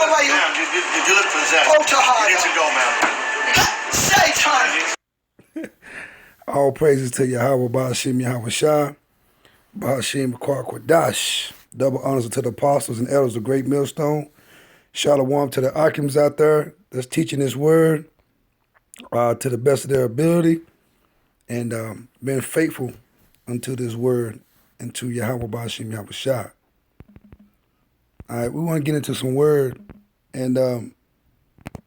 about you? Ma'am, you look possessed. Oh, Tahada. You need to go, ma'am. Satan! All praises to Yahweh, Ba'ashim Yahweh Shah, Ba'ashim Kwadash. Double honors to the apostles and elders of Great Millstone. Shalom to the Akims out there that's teaching this word to the best of their ability and being faithful unto this word and to Yahweh Ba'ashim Yahweh Shah. All right, we want to get into some word, and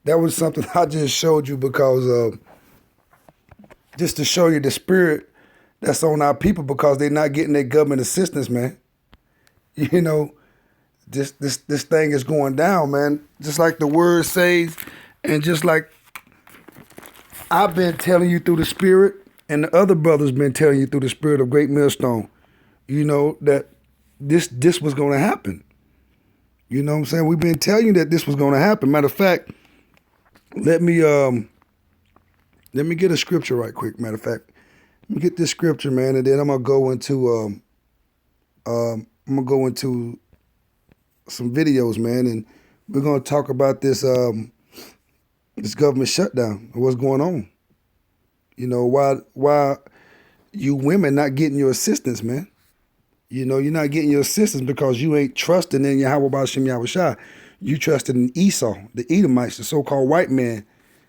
that was something I just showed you because just to show you the spirit that's on our people because they're not getting their government assistance, man. You know, this thing is going down, man. Just like the word says, and just like I've been telling you through the spirit, and the other brothers been telling you through the spirit of Great Millstone, you know, that this was going to happen. You know what I'm saying? We've been telling you that this was going to happen. Matter of fact, let me get a scripture right quick. Matter of fact, let me get this scripture, man, and then I'm gonna go into some videos, man, and we're gonna talk about this this government shutdown and what's going on. You know, why you women not getting your assistance, man? You know, you're not getting your assistance because you ain't trusting in Yahweh Ba'ashim Yahweh Shah. You trusted in Esau, the Edomites, the so-called white man,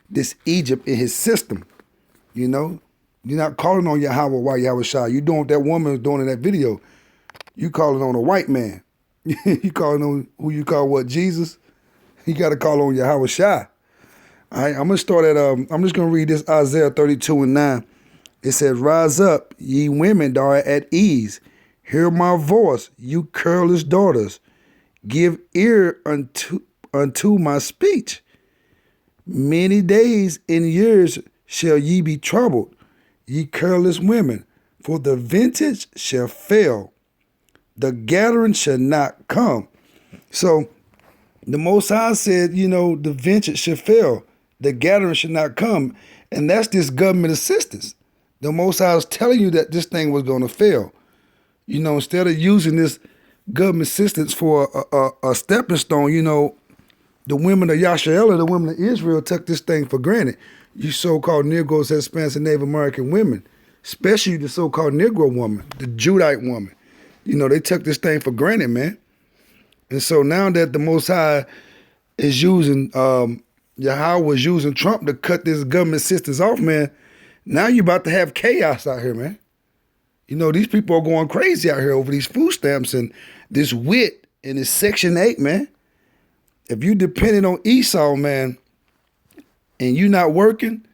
this Egypt in his system. You know, you're not calling on Yahweh while Yahweh Shah. You doing what that woman was doing in that video. You calling on a white man. You calling on who you call what, Jesus? You got to call on Yahweh Shah. All right, I'm going to start at, I'm just going to read this Isaiah 32:9. It says, "Rise up, ye women that are at ease. Hear my voice, you careless daughters. Give ear unto my speech. Many days and years shall ye be troubled, ye careless women, for the vintage shall fail. The gathering shall not come." So the Most High said, you know, the vintage shall fail. The gathering should not come. And that's this government assistance. The Most High is telling you that this thing was going to fail. You know, instead of using this government assistance for a stepping stone, you know, the women of Yasharahla, the women of Israel, took this thing for granted. You so-called Negroes, Hispanics, and Native American women, especially the so-called Negro woman, the Judite woman, you know, they took this thing for granted, man. And so now that the Most High is using, Yahweh was using Trump to cut this government assistance off, man, now you're about to have chaos out here, man. You know, these people are going crazy out here over these food stamps and this WIC and this Section 8, man. If you depending on Esau, man, and you not working,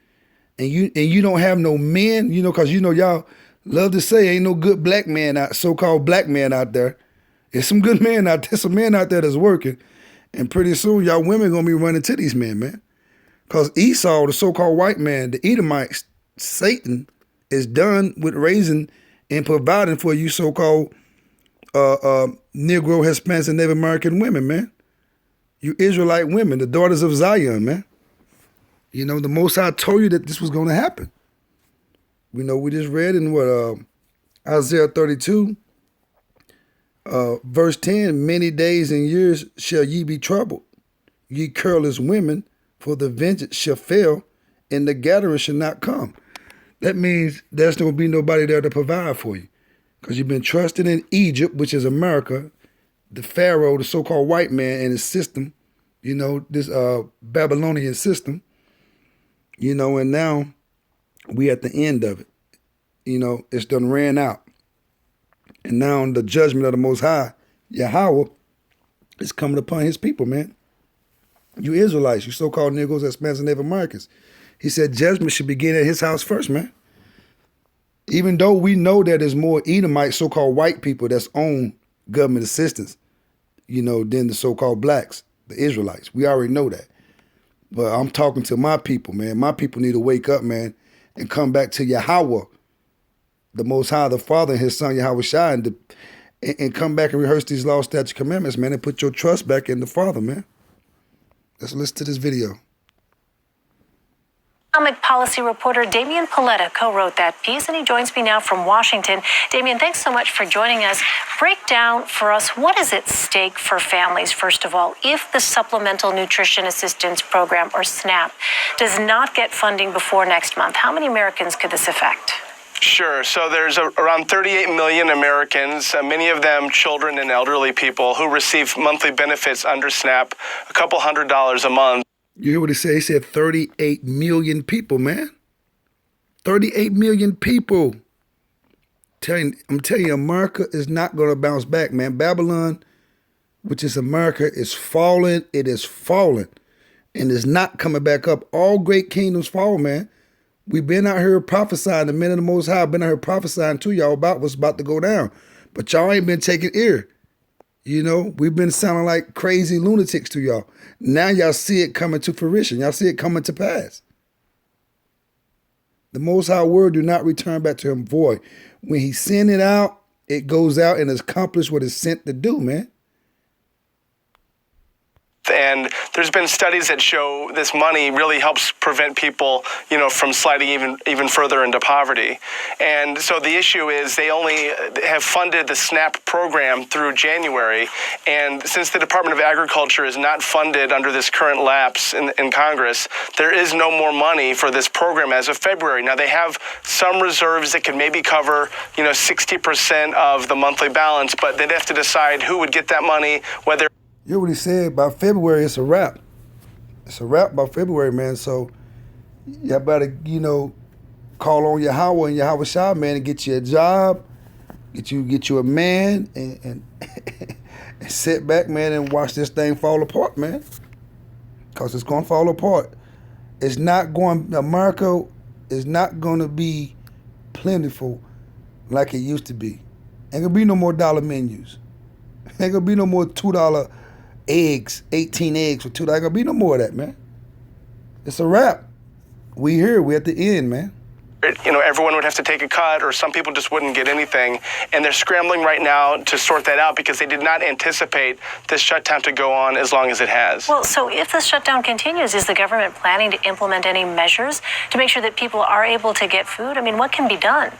and you don't have no men, you know, because you know y'all love to say ain't no good black man out, so-called black man out there. There's some good men out there, some men out there that's working, and pretty soon y'all women gonna be running to these men, man. Because Esau, the so-called white man, the Edomites, Satan, is done with raising and providing for you so-called Negro, Hispanics, and Native American women, man. You Israelite women, the daughters of Zion, man. You know, the Most High told you that this was going to happen. You know, we just read in Isaiah 32, verse 10, "Many days and years shall ye be troubled, ye careless women, for the vengeance shall fail, and the gathering shall not come." That means there's going to be nobody there to provide for you because you've been trusting in Egypt, which is America, the Pharaoh, the so-called white man and his system, you know, this Babylonian system, you know, and now we at the end of it. You know, it's done ran out. And now the judgment of the Most High, Yahweh, is coming upon his people, man. You Israelites, you so-called Negroes, Hispanics, and Native Americans. He said judgment should begin at his house first, man. Even though we know that there's more Edomite, so-called white people that's on government assistance, you know, than the so-called blacks, the Israelites. We already know that. But I'm talking to my people, man. My people need to wake up, man, and come back to Yahweh, the Most High, the Father, and his Son, Yahweh Shai, and come back and rehearse these law, statutes, commandments, man, and put your trust back in the Father, man. Let's listen to this video. Economic policy reporter Damian Paletta co-wrote that piece, and he joins me now from Washington. Damian, thanks so much for joining us. Break down for us what is at stake for families, first of all, if the Supplemental Nutrition Assistance Program, or SNAP, does not get funding before next month. How many Americans could this affect? Sure. So there's around 38 million Americans, many of them children and elderly people, who receive monthly benefits under SNAP, a couple $100s a month. You hear what he said? He said 38 million people, man. 38 million people. I'm telling you, America is not going to bounce back, man. Babylon, which is America, is falling. It is falling. And it's not coming back up. All great kingdoms fall, man. We've been out here prophesying. The men of the Most High have been out here prophesying to y'all about what's about to go down. But y'all ain't been taking ear. You know, we've been sounding like crazy lunatics to y'all. Now y'all see it coming to fruition. Y'all see it coming to pass. The Most High word do not return back to him void. When he send it out, it goes out and accomplishes what it's sent to do, man. And there's been studies that show this money really helps prevent people, from sliding even further into poverty. And so the issue is they only have funded the SNAP program through January. And since the Department of Agriculture is not funded under this current lapse in Congress, there is no more money for this program as of February. Now, they have some reserves that could maybe cover, 60% of the monthly balance, but they'd have to decide who would get that money, whether... You hear what he said? By February, it's a wrap. It's a wrap by February, man. So y'all better, call on Yahweh and Yahweh Shah, man, and get you a job, get you a man, and and sit back, man, and watch this thing fall apart, man. Because it's going to fall apart. America is not going to be plentiful like it used to be. Ain't going to be no more dollar menus. Ain't going to be no more $2 eggs, 18 eggs for $2. Ain't gonna be no more of that, man. It's a wrap. We here. We at the end, man. Everyone would have to take a cut, or some people just wouldn't get anything. And they're scrambling right now to sort that out because they did not anticipate this shutdown to go on as long as it has. Well, so if the shutdown continues, is the government planning to implement any measures to make sure that people are able to get food? I mean, what can be done?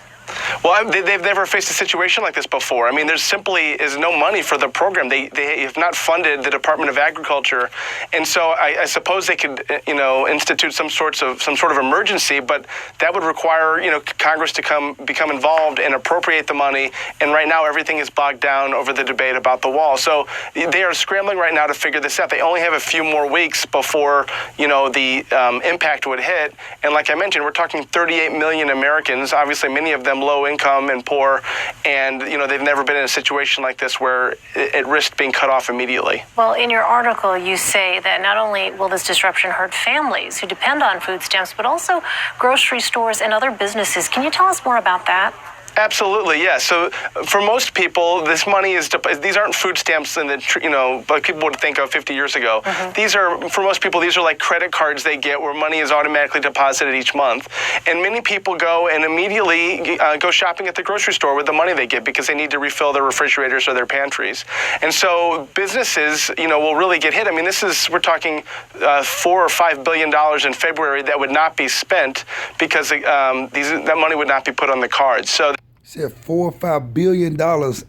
Well, they've never faced a situation like this before. I mean, there simply is no money for the program. They have not funded the Department of Agriculture, and so I suppose they could, institute some sort of emergency, but that would require, Congress to become involved and appropriate the money. And right now, everything is bogged down over the debate about the wall. So they are scrambling right now to figure this out. They only have a few more weeks before, the impact would hit. And like I mentioned, we're talking 38 million Americans. Obviously, many of them low income and poor, and they've never been in a situation like this where it risked being cut off immediately. Well, in your article, you say that not only will this disruption hurt families who depend on food stamps, but also grocery stores and other businesses. Can you tell us more about that? Absolutely, yes. So for most people, this money these aren't food stamps like people would think of 50 years ago. Mm-hmm. For most people, these are like credit cards they get where money is automatically deposited each month. And many people go and immediately go shopping at the grocery store with the money they get because they need to refill their refrigerators or their pantries. And so businesses, will really get hit. I mean, we're talking $4 or $5 billion in February that would not be spent because that money would not be put on the cards. So said $4 or $5 billion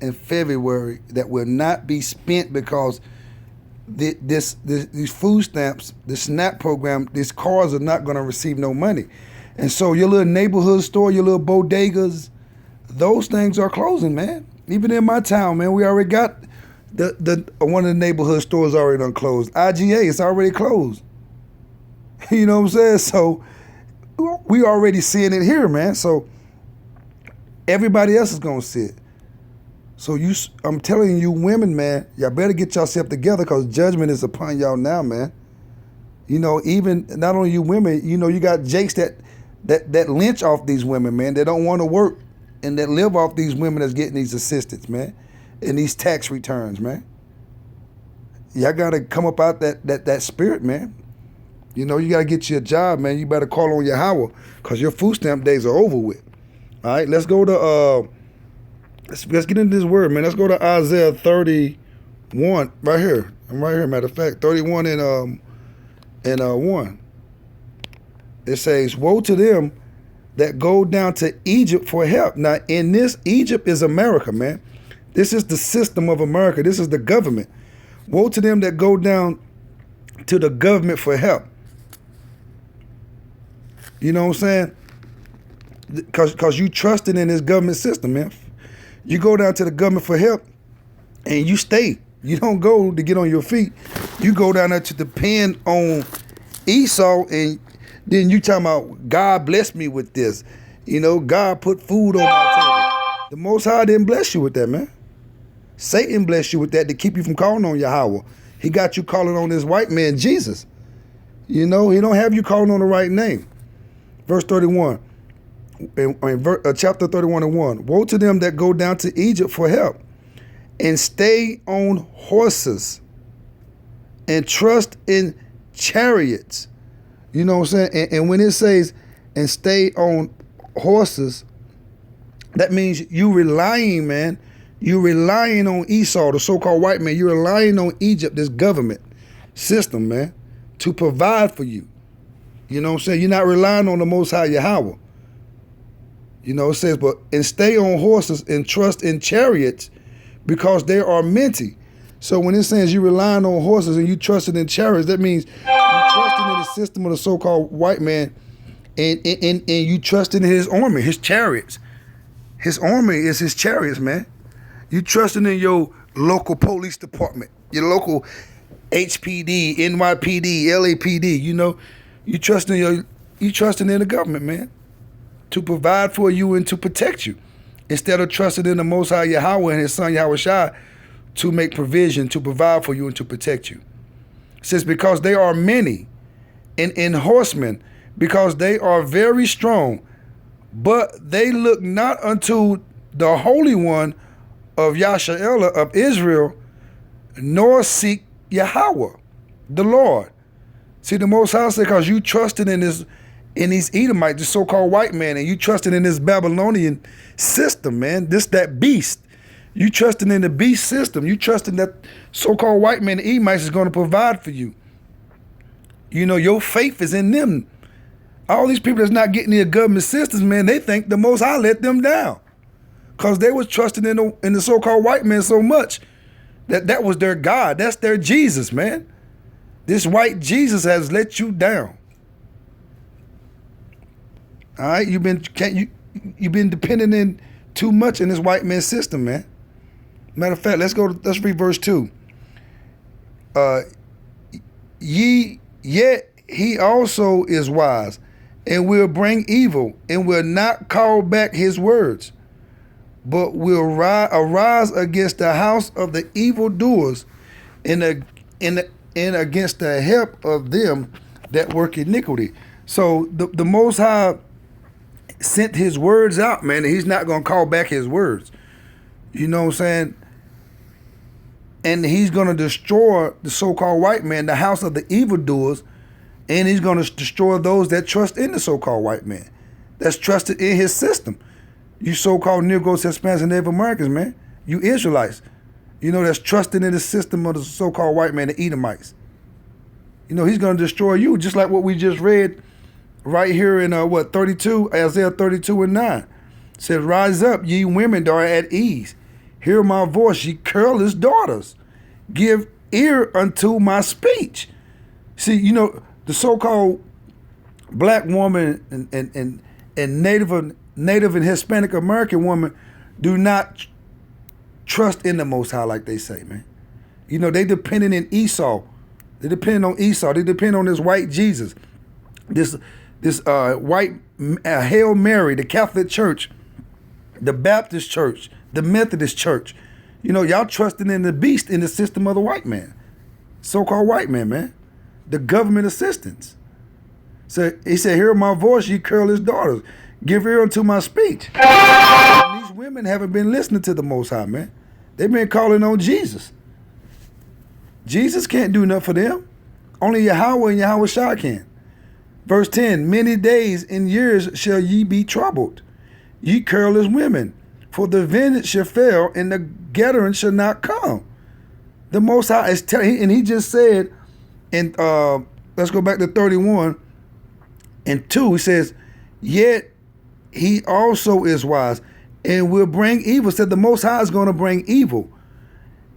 in February that will not be spent because these food stamps, the SNAP program, these cars are not going to receive no money. And so your little neighborhood store, your little bodegas, those things are closing, man. Even in my town, man, we already got the one of the neighborhood stores already done closed. IGA, it's already closed. You know what I'm saying? So we already seeing it here, man. So everybody else is gonna see it. So I'm telling you, women, man, y'all better get yourself together because judgment is upon y'all now, man. Even not only you women, you got jakes that lynch off these women, man. They don't want to work and that live off these women that's getting these assistance, man, and these tax returns, man. Y'all gotta come up out that spirit, man. You gotta get you a job, man. You better call on Yahweh because your food stamp days are over with. All right, let's go to let's get into this word, man. Let's go to Isaiah 31 right here. I'm right here, matter of fact, 31 and 1. It says, woe to them that go down to Egypt for help. Now, in this, Egypt is America, man. This is the system of America. This is the government. Woe to them that go down to the government for help. You know what I'm saying? Because you trusted in this government system, man. You go down to the government for help and you stay. You don't go to get on your feet. You go down there to depend on Esau, and then you talking about God bless me with this. You know, God put food on my table. The Most High didn't bless you with that, man. Satan blessed you with that to keep you from calling on Yahweh. He got you calling on this white man, Jesus. You know, he don't have you calling on the right name. Verse 31, chapter 31 and 1. Woe to them that go down to Egypt for help and stay on horses and trust in chariots. You know what I'm saying? And when it says, and stay on horses, that means you relying, man. You're relying on Esau, the so-called white man. You're relying on Egypt, this government system, man, to provide for you. You know what I'm saying? You're not relying on the Most High Yahweh. You know, it says, but and stay on horses and trust in chariots because they are minty. So when it says you're relying on horses and you trusted in chariots, that means you trusting in the system of the so-called white man, and you trusting in his army, his chariots. His army is his chariots, man. You trusting in your local police department, your local HPD, NYPD, LAPD. You know, you trusting in the government, man, to provide for you and to protect you, instead of trusting in the Most High Yahweh and His Son Yahweh Shai to make provision, to provide for you and to protect you. It says, because they are many and horsemen, because they are very strong, but they look not unto the Holy One of Yashaelah of Israel, nor seek Yahweh, the Lord. See, the Most High said, because you trusted in these Edomites, the so-called white man, and you trusted in this Babylonian system, man, that beast. You trusting in the beast system. You trusting that so-called white man, the Edomites, is going to provide for you. You know, your faith is in them. All these people that's not getting their government systems, man, they think the Most High let them down, because they was trusting in the so-called white man so much that was their God. That's their Jesus, man. This white Jesus has let you down. All right, you've been depending in too much in this white man system, man. Matter of fact, let's read verse 2. Yet he also is wise, and will bring evil, and will not call back his words, but will arise against the house of the evildoers, and against the help of them that work iniquity. So the Most High sent his words out, man, and he's not going to call back his words. You know what I'm saying? And he's going to destroy the so-called white man, the house of the evildoers, and he's going to destroy those that trust in the so-called white man, that's trusted in his system. You so-called Negroes, Hispanics, and Native Americans, man. You Israelites, you know, that's trusting in the system of the so-called white man, the Edomites. You know, he's going to destroy you, just like what we just read right here in, Isaiah 32 and 9. It says, rise up, ye women that are at ease. Hear my voice, ye careless daughters. Give ear unto my speech. See, you know, the so-called black woman and Native and Hispanic American woman do not trust in the Most High like they say, man. You know, they depending in Esau. They depend on Esau. They depend on this white Jesus. This white Hail Mary, the Catholic Church, the Baptist Church, the Methodist Church. You know, y'all trusting in the beast, in the system of the white man, so-called white man, man, the government assistance. So he said, hear my voice, ye careless daughters. Give ear unto my speech. And these women haven't been listening to the Most High, man. They've been calling on Jesus. Jesus can't do nothing for them. Only Yahweh and Yahweh Shai can. Verse 10, many days and years shall ye be troubled, ye careless women, for the vengeance shall fail, and the gathering shall not come. The Most High is telling, and he just said, and let's go back to 31, And 2, he says, yet he also is wise and will bring evil. Said the Most High is going to bring evil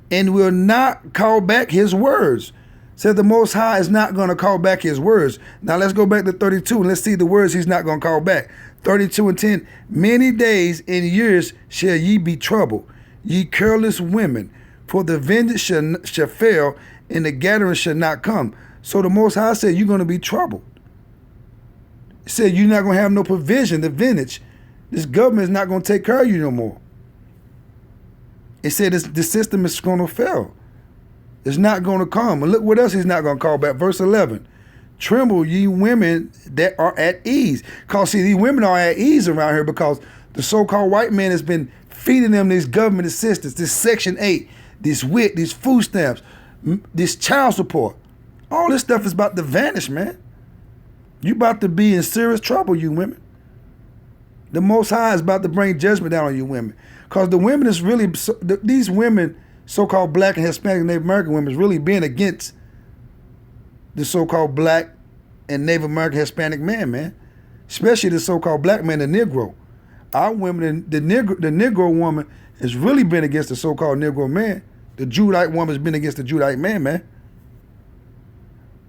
and will not call back his words. Said the Most High is not going to call back his words. Now let's go back to 32 and let's see the words he's not going to call back. 32 and 10, many days and years shall ye be troubled, ye careless women, for the vengeance shall fail and the gathering shall not come. So the Most High said you're going to be troubled. He said you're not going to have no provision, the vintage. This government is not going to take care of you no more. It said the system is going to fail. It's not going to come. And look what else he's not going to call back. Verse 11. Tremble, ye women that are at ease. Because, see, these women are at ease around here because the so-called white man has been feeding them this government assistance, this Section 8, this WIC, these food stamps, this child support. All this stuff is about to vanish, man. You about to be in serious trouble, you women. The Most High is about to bring judgment down on you women. Because the women is really, these women, so-called black and Hispanic and Native American women, is really being against the so-called black and Native American Hispanic man. Especially the so-called black man, the Negro. Our women, the Negro woman has really been against the so-called Negro man. The Judite woman has been against the Judite man.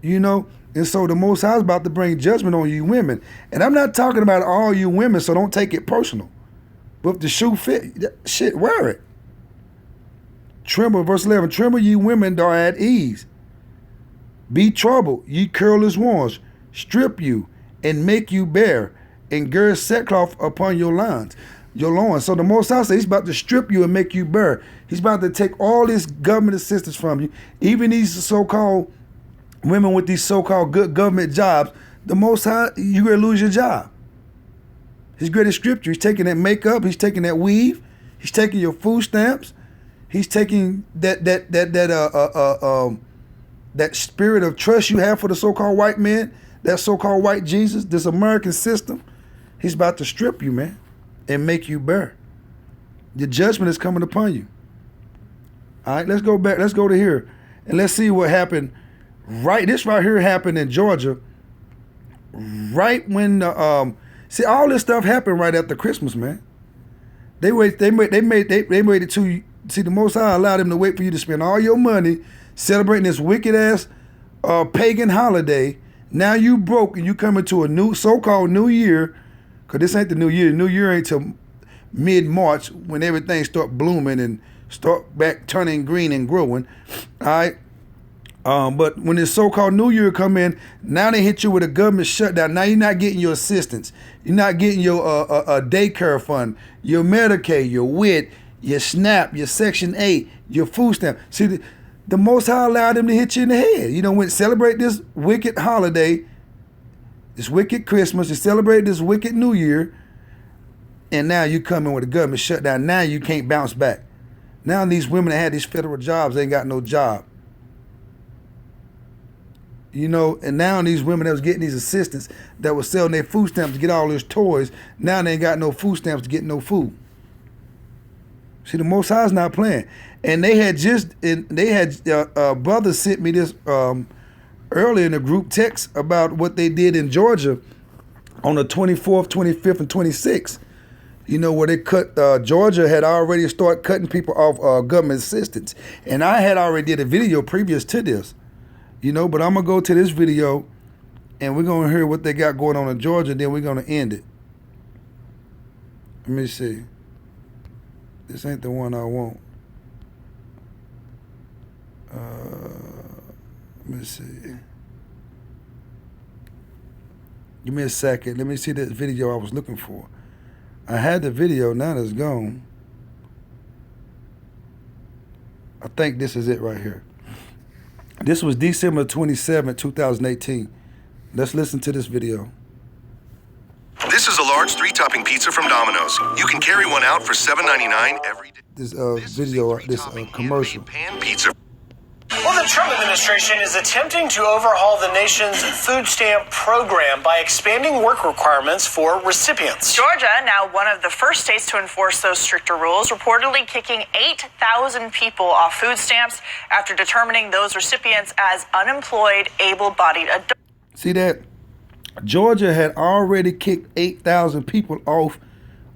You know? And so the Most High is about to bring judgment on you women. And I'm not talking about all you women, so don't take it personal. But if the shoe fit, shit, wear it. Tremble, verse 11, tremble ye women that are at ease. Be troubled, ye careless ones. Strip you and make you bare, and gird sackcloth upon your loins. So the Most High says he's about to strip you and make you bare. He's about to take all this government assistance from you. Even these so-called women with these so-called good government jobs, the Most High, you're going to lose your job. He's going to strip you. He's taking that makeup. He's taking that weave. He's taking your food stamps. He's taking that spirit of trust you have for the so-called white man, that so-called white Jesus, this American system. He's about to strip you, man, and make you bare. The judgment is coming upon you. All right, let's go back. Let's go to here, and let's see what happened. This right here happened in Georgia. Right when see, all this stuff happened right after Christmas, man. They made it to. See, the Most High allowed them to wait for you to spend all your money celebrating this wicked ass pagan holiday. Now you broke and you coming to a new so-called new year, because this ain't the new year. The new year ain't till mid-March when everything start blooming and start back turning green and growing. All right. But when this so-called new year come in, now they hit you with a government shutdown. Now you're not getting your assistance. You're not getting your daycare fund, your Medicaid, your WIC, your SNAP, your Section 8, your food stamp. See, the Most High allowed them to hit you in the head. You know, when celebrate this wicked holiday, this wicked Christmas, you celebrate this wicked New Year, and now you come in with a government shutdown. Now you can't bounce back. Now these women that had these federal jobs, they ain't got no job. You know, and now these women that was getting these assistants that was selling their food stamps to get all these toys, now they ain't got no food stamps to get no food. See, the Most High's not playing. And they had brothers sent me this earlier in the group text about what they did in Georgia on the 24th, 25th, and 26th. You know, where they cut, Georgia had already started cutting people off government assistance. And I had already did a video previous to this. You know, but I'm going to go to this video and we're going to hear what they got going on in Georgia, and then we're going to end it. Let me see. This ain't the one I want. Let me see. Give me a second. Let me see that video I was looking for. I had the video, now it's gone. I think this is it right here. This was December 27, 2018. Let's listen to this video. This is a large 3-topping pizza from Domino's. You can carry one out for $7.99 every day. This video, this commercial. Pan pizza. Well, the Trump administration is attempting to overhaul the nation's food stamp program by expanding work requirements for recipients. Georgia, now one of the first states to enforce those stricter rules, reportedly kicking 8,000 people off food stamps after determining those recipients as unemployed, able-bodied adults. See that? Georgia had already kicked 8,000 people off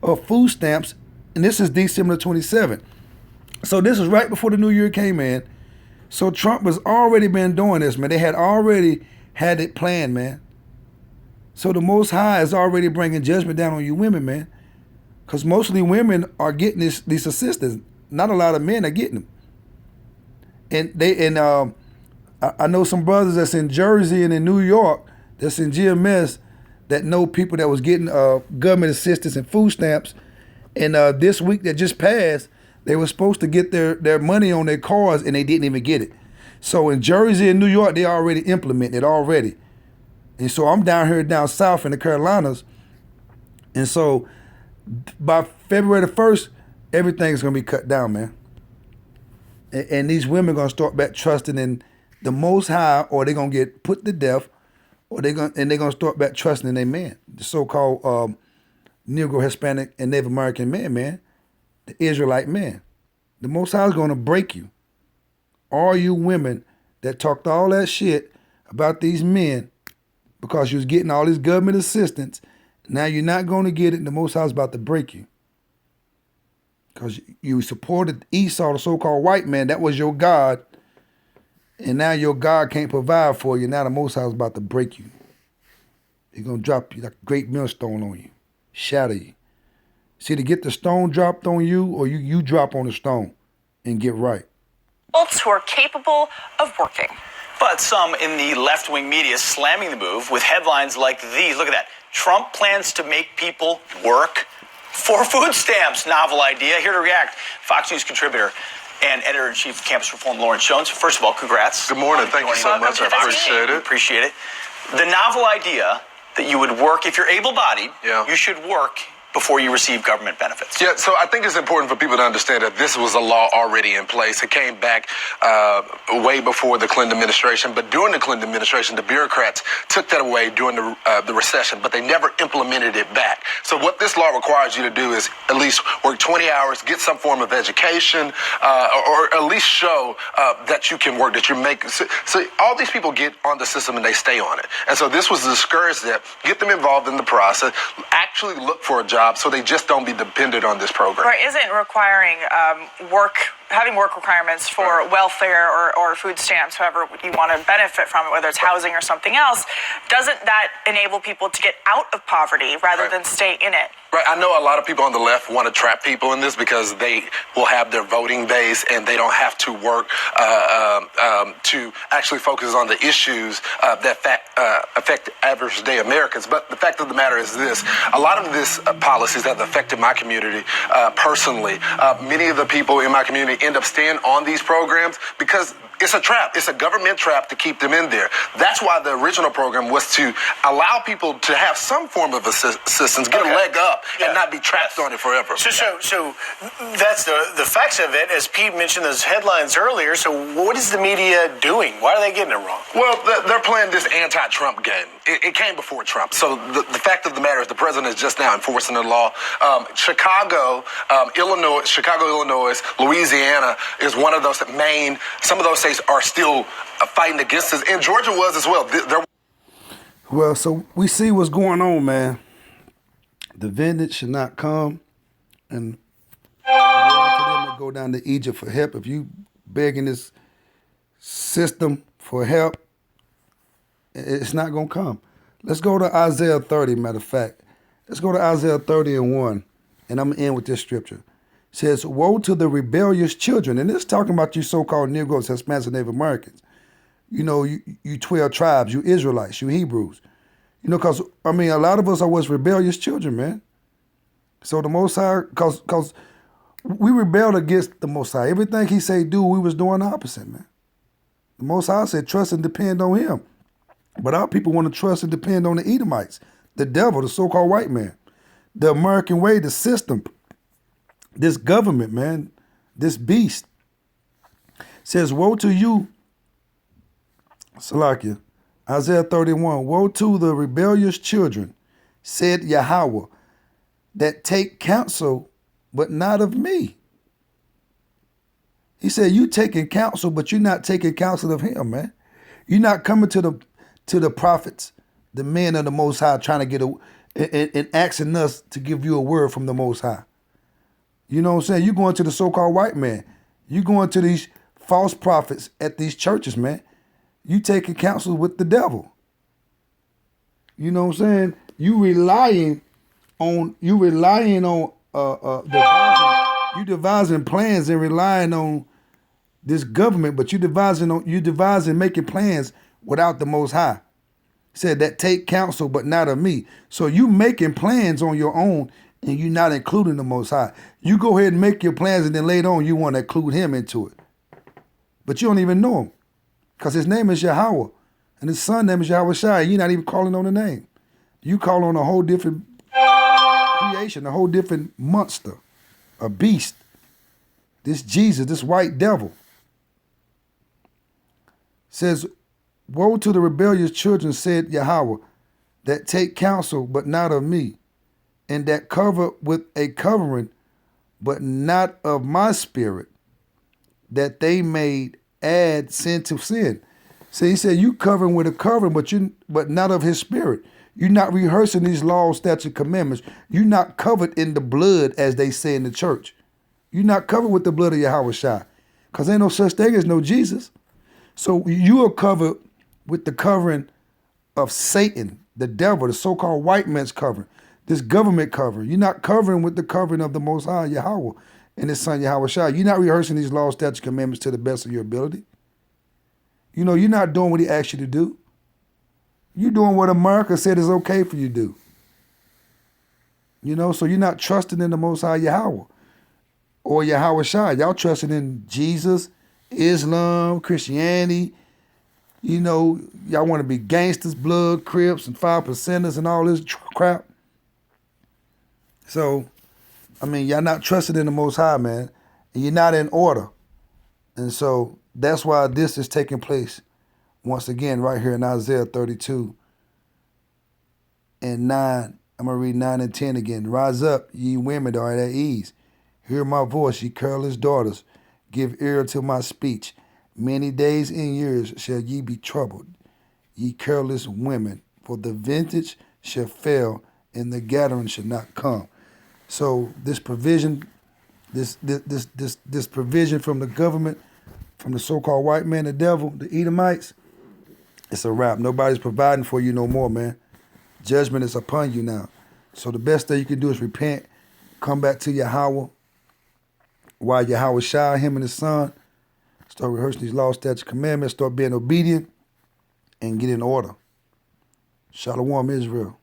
of food stamps, and this is December 27th. So this is right before the new year came in. So Trump has already been doing this, man. They had already had it planned, man. So the Most High is already bringing judgment down on you women, man. Because mostly women are getting these assistance. Not a lot of men are getting them. I know some brothers that's in Jersey and in New York, that's in GMS, that know people that was getting government assistance and food stamps. And this week that just passed, they were supposed to get their money on their cars and they didn't even get it. So in Jersey and New York, they already implemented it already. And so I'm down south in the Carolinas. And so by February the 1st, everything's going to be cut down, man. And these women are going to start back trusting in the Most High, or they're going to get put to death, or they're going to start back trusting in their man, the so-called Negro, Hispanic, and Native American man, the Israelite man. The Most High is going to break you. All you women that talked all that shit about these men because you was getting all this government assistance, now you're not going to get it, and the Most High is about to break you. Because you supported Esau, the so-called white man. That was your God. And now your God can't provide for you. Now the Most High is about to break you. He's going to drop you like a great millstone on you. Shatter you. See, to get the stone dropped on you, or you drop on the stone and get right. Adults who are capable of working. But some in the left-wing media slamming the move with headlines like these. Look at that. Trump plans to make people work for food stamps. Novel idea. Here to react, Fox News contributor and editor-in-chief of Campus Reform, Lawrence Jones. First of all, congrats. Good morning. Thank you so much. I appreciate it. Appreciate it. The novel idea that you would work, if you're able-bodied, Yeah. you should work before you receive government benefits. Yeah, so I think it's important for people to understand that this was a law already in place. It came back way before the Clinton administration, but during the Clinton administration, the bureaucrats took that away during the recession, but they never implemented it back. So what this law requires you to do is at least work 20 hours, get some form of education, or at least show that you can work, that you make. So all these people get on the system and they stay on it. And so this was to discourage them, get them involved in the process, actually look for a job so they just don't be dependent on this program. Right, isn't requiring having work requirements for welfare or food stamps, however you want to benefit from it, whether it's housing or something else, doesn't that enable people to get out of poverty rather than stay in it? Right. I know a lot of people on the left want to trap people in this because they will have their voting base and they don't have to work to actually focus on the issues that affect average day Americans. But the fact of the matter is this: a lot of this policies that have affected my community personally, many of the people in my community end up staying on these programs because it's a trap. It's a government trap to keep them in there. That's why the original program was to allow people to have some form of assistance, get a leg up, and not be trapped on it forever. So that's the facts of it. As Pete mentioned those headlines earlier. So what is the media doing? Why are they getting it wrong? Well, they're playing this anti-Trump game. It came before Trump. So the fact of the matter is the president is just now enforcing the law. Chicago, Illinois, Louisiana is one of those Maine. Some of those states are still fighting against us, and Georgia was as well. Well, so we see what's going on, man. The vengeance should not come, and go down to Egypt for help. If you begging this system for help, it's not going to come. Let's go to Isaiah 30, matter of fact. Let's go to Isaiah 30 and 1, and I'm going to end with this scripture. It says, woe to the rebellious children. And this is talking about you so-called Negroes, Hispanics, and Native Americans. You know, you 12 tribes, you Israelites, you Hebrews. You know, because, I mean, a lot of us are what's rebellious children, man. So the Most High, because we rebelled against the Most High. Everything he said do, we was doing the opposite, man. The Most High said trust and depend on him. But our people want to trust and depend on the Edomites, the devil, the so-called white man, the American way, the system, this government, man, this beast. Says, woe to you, Salakia, Isaiah 31, woe to the rebellious children, said Yahweh, that take counsel, but not of me. He said, you taking counsel, but you're not taking counsel of him, man. You're not coming to the prophets the men of the Most High trying to get and asking us to give you a word from the Most High. You know what I'm saying? You going to the so-called white man. You going to these false prophets at these churches, man. You taking counsel with the devil. You know what I'm saying? You relying on devising plans and relying on this government, but you devising making plans without the Most High. Said that take counsel, but not of me. So you making plans on your own, and you not including the Most High. You go ahead and make your plans, and then later on you want to include him into it. But you don't even know him, because his name is Yahweh, and his son name is Yahweh Shai. You're not even calling on the name. You call on a whole different creation, a whole different monster, a beast. This Jesus, this white devil. Says, woe to the rebellious children, said Yahweh, that take counsel, but not of me, and that cover with a covering, but not of my spirit, that they may add sin to sin. So he said, you covering with a covering, but not of his spirit. You're not rehearsing these laws, statutes, commandments. You're not covered in the blood, as they say in the church. You're not covered with the blood of Yahweh Shai, because ain't no such thing as no Jesus. So you are covered with the covering of Satan, the devil, the so-called white man's covering, this government covering. You're not covering with the covering of the Most High Yahweh and his son Yahweh Shai. You're not rehearsing these laws, statutes, commandments to the best of your ability. You know, you're not doing what he asked you to do. You're doing what America said is okay for you to do. You know, so you're not trusting in the Most High Yahweh or Yahweh Shai. Y'all trusting in Jesus, Islam, Christianity. You know, y'all want to be gangsters, blood, Crips, and 5%ers and all this crap. So, I mean, y'all not trusting in the Most High, man. And you're not in order. And so that's why this is taking place once again right here in Isaiah 32 and 9. I'm going to read 9 and 10 again. Rise up, ye women that are at ease. Hear my voice, ye careless daughters. Give ear to my speech. Many days and years shall ye be troubled, ye careless women, for the vintage shall fail, and the gathering shall not come. So this provision, this provision from the government, from the so-called white man, the devil, the Edomites, it's a wrap. Nobody's providing for you no more, man. Judgment is upon you now. So the best thing you can do is repent, come back to Yahweh, while Yahweh Shai, him and his son, start rehearsing these laws, statutes, commandments, start being obedient, and get in order. Shalom, Israel.